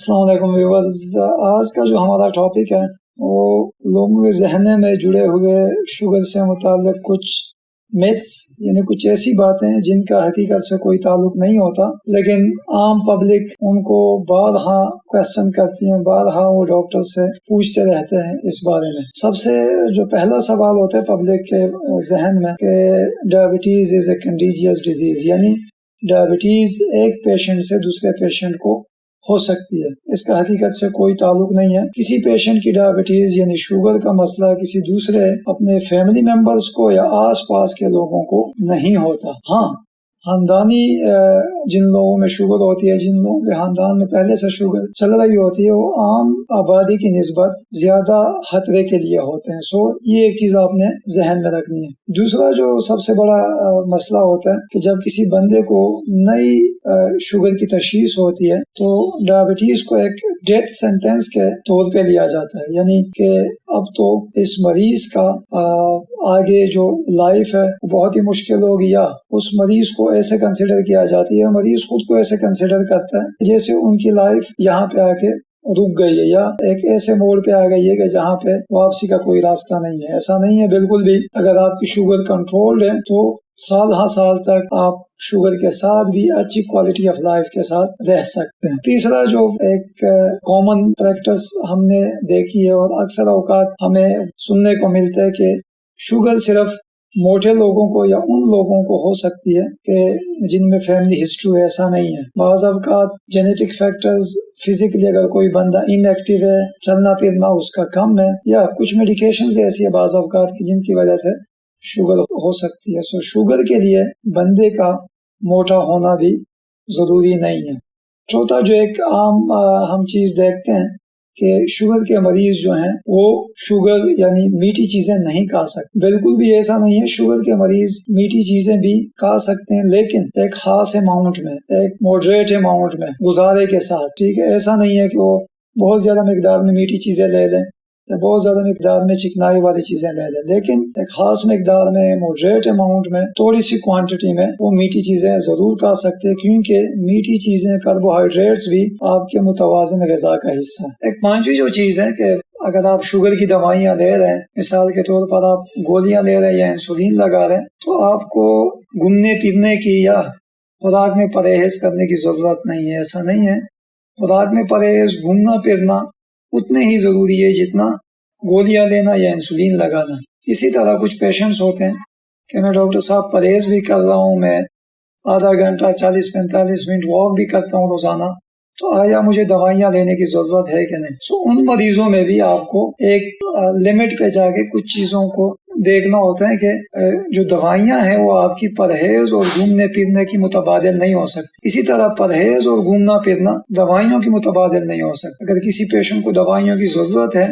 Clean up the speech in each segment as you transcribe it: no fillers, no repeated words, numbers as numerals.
अस्सलाम वालेकुम व्यूअर्स। आज का जो हमारा टॉपिक है वो लोगों के ज़हन में जुड़े हुए शुगर से मुताल्लिक कुछ मिथ्स, यानी कुछ ऐसी बातें जिनका हकीकत से कोई ताल्लुक नहीं होता, लेकिन आम पब्लिक उनको बारहा क्वेश्चन करती हैं, बारहा वो डॉक्टर से पूछते रहते हैं इस बारे में। सबसे जो पहला सवाल होता है पब्लिक के जहन में कि diabetes is a contiguous disease, यानी डायबिटीज़ एक पेशेंट से दूसरे पेशेंट को हो सकती है। इसका हकीकत से कोई ताल्लुक नहीं है। किसी पेशेंट की डायबिटीज़ यानी शुगर का मसला किसी दूसरे अपने फैमिली मेंबर्स को या आस पास के लोगों को नहीं होता। हाँ, खानदानी जिन लोगों में शुगर होती है, जिन लोगों के खानदान में पहले से शुगर चल रही होती है, वो आम आबादी की निस्बत ज्यादा खतरे के लिए होते हैं। सो ये एक चीज आपने जहन में रखनी है। दूसरा जो सबसे बड़ा मसला होता है कि जब किसी बंदे को नई शुगर की तशखीस होती है तो डायबिटीज को एक डेथ सेंटेंस के तौर पे लिया जाता है, यानी कि अब तो इस मरीज का आगे जो लाइफ है बहुत ही मुश्किल होगी, या उस मरीज को ऐसे कंसिडर किया जाती है, मरीज खुद को ऐसे कंसिडर करता है जैसे उनकी लाइफ यहाँ पे आके रुक गई है या एक ऐसे मोड़ पे आ गई है कि जहाँ पे वापसी का कोई रास्ता नहीं है। ऐसा नहीं है बिल्कुल भी। अगर आपकी शुगर कंट्रोल्ड है तो साल हर साल तक आप शुगर के साथ भी अच्छी क्वालिटी ऑफ लाइफ के साथ रह सकते हैं। तीसरा जो एक कॉमन प्रैक्टिस हमने देखी है और अक्सर औकात हमें सुनने को मिलता है कि शुगर सिर्फ मोटे लोगों को या उन लोगों को हो सकती है कि जिनमें फैमिली हिस्ट्री है। ऐसा नहीं है। बाज़ औक़ात जेनेटिक फैक्टर्स, फिजिकली अगर कोई बंदा इनएक्टिव है, चलना फिरना उसका कम है, या कुछ मेडिकेशंस ऐसी है बाज़ औक़ात की जिनकी वजह से शुगर हो सकती है। सो शुगर के लिए बंदे का मोटा होना भी जरूरी नहीं है। चौथा जो एक आम हम चीज देखते हैं कि शुगर के मरीज जो हैं वो शुगर यानी मीठी चीजें नहीं खा सकते। बिल्कुल भी ऐसा नहीं है। शुगर के मरीज मीठी चीजें भी खा सकते हैं, लेकिन एक खास अमाउंट में, एक मॉडरेट अमाउंट में, गुजारे के साथ। ठीक है, ऐसा नहीं है कि वो बहुत ज्यादा मिकदार में मीठी चीजें ले लें या बहुत ज्यादा मिकदार में चिकनाई वाली चीजें ले लें, लेकिन एक खास मिकदार में, मॉडरेट अमाउंट में, थोड़ी सी क्वांटिटी में वो मीठी चीजें जरूर खा सकते हैं, क्योंकि मीठी चीजें, कार्बोहाइड्रेट्स भी आपके मुतवाज़िन ग़िज़ा का हिस्सा है। एक पांचवी जो चीज है कि अगर आप शुगर की दवाइयाँ ले रहे हैं, मिसाल के तौर पर आप गोलियां ले रहे हैं या इंसुलिन लगा रहे हैं, तो आपको घूमने फिरने की या खुराक में परहेज करने की जरूरत नहीं है। ऐसा नहीं है। खुराक में परहेज, घूमना फिरना उतने ही जरूरी है जितना गोलियां लेना या इंसुलिन लगाना। इसी तरह कुछ पेशेंट्स होते हैं कि मैं डॉक्टर साहब परहेज भी कर रहा हूँ, मैं आधा घंटा 40-45 मिनट वॉक भी करता हूँ रोजाना, तो आया मुझे दवाइयाँ लेने की जरूरत है कि नहीं। सो उन मरीजों में भी आपको एक लिमिट पे जाके कुछ चीजों को देखना होता है कि जो दवाइयाँ हैं वो आपकी परहेज और घूमने फिरने की मुतबादिल नहीं हो सकती। इसी तरह परहेज और घूमना फिरना दवाइयों की मुतबादिल नहीं हो सकती। अगर किसी पेशेंट को दवाइयों की जरूरत है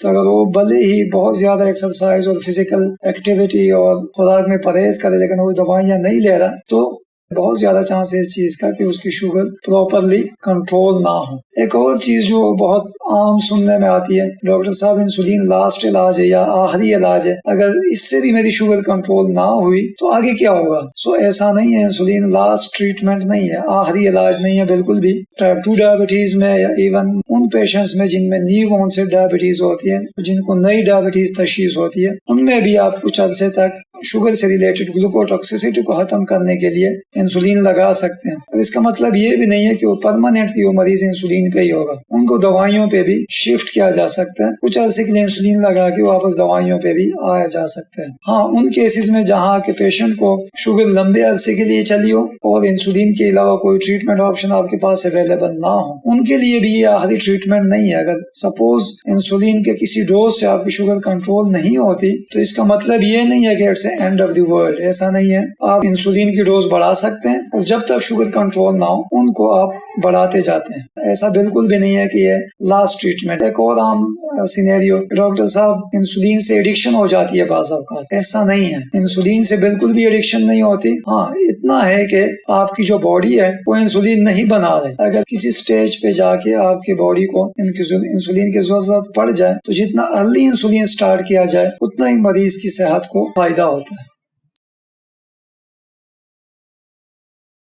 तो अगर वो भले ही बहुत ज्यादा एक्सरसाइज और फिजिकल एक्टिविटी और खुराक में परहेज करे, लेकिन वो दवाइयाँ नहीं ले रहा, तो बहुत ज्यादा चांस है इस चीज का कि उसकी शुगर प्रॉपरली कंट्रोल ना हो। एक और चीज जो बहुत आम सुनने में आती है, डॉक्टर साहब इंसुलिन लास्ट इलाज है या आखिरी इलाज है, अगर इससे भी मेरी शुगर कंट्रोल ना हुई तो आगे क्या होगा। सो ऐसा नहीं है। इंसुलिन लास्ट ट्रीटमेंट नहीं है, आखिरी इलाज नहीं है बिल्कुल भी। टाइप 2 डायबिटीज में या इवन उन पेशेंट्स में जिनमें न्यू ऑनसेट डायबिटीज होती है, जिनको नई डायबिटीज तशखीस होती है, उनमें भी आप कुछ अरसे तक शुगर से रिलेटेड ग्लूकोटॉक्सिसिटी को खत्म करने के लिए इंसुलिन लगा सकते हैं। और इसका मतलब ये भी नहीं है कि वो परमानेंटली वो मरीज इंसुलिन पे ही होगा। उनको दवाइयों पे भी शिफ्ट किया जा सकता है। कुछ अरसे के लिए इंसुलिन लगा के वापस दवाइयों पे भी आया जा सकता है। हाँ, उन केसेस में जहाँ के पेशेंट को शुगर लंबे अरसे के लिए चली हो और इंसुलिन के अलावा कोई ट्रीटमेंट ऑप्शन आपके पास अवेलेबल ना हो, उनके लिए भी ये आखिरी ट्रीटमेंट नहीं है। अगर सपोज इंसुलिन के किसी डोज से आपकी शुगर कंट्रोल नहीं होती तो इसका मतलब ये नहीं है कि it's end of the world. ऐसा नहीं है। आप इंसुलिन की डोज बढ़ा सकते हैं और जब तक शुगर कंट्रोल ना हो उनको आप बढ़ाते जाते हैं। ऐसा बिल्कुल भी नहीं है कि ये लास्ट ट्रीटमेंट। एक और आम सिनेरियो, डॉक्टर साहब इंसुलिन से एडिक्शन हो जाती है बाज़ औक़ात। ऐसा नहीं है। इंसुलिन से बिल्कुल भी एडिक्शन नहीं होती। हाँ, इतना है कि आपकी जो बॉडी है वो इंसुलिन नहीं बना रही। अगर किसी स्टेज पे जाके आपकी बॉडी को इंसुलिन की जरूरत पड़ जाए तो जितना अर्ली इंसुलिन स्टार्ट किया जाए उतना ही मरीज की सेहत को फायदा होता है।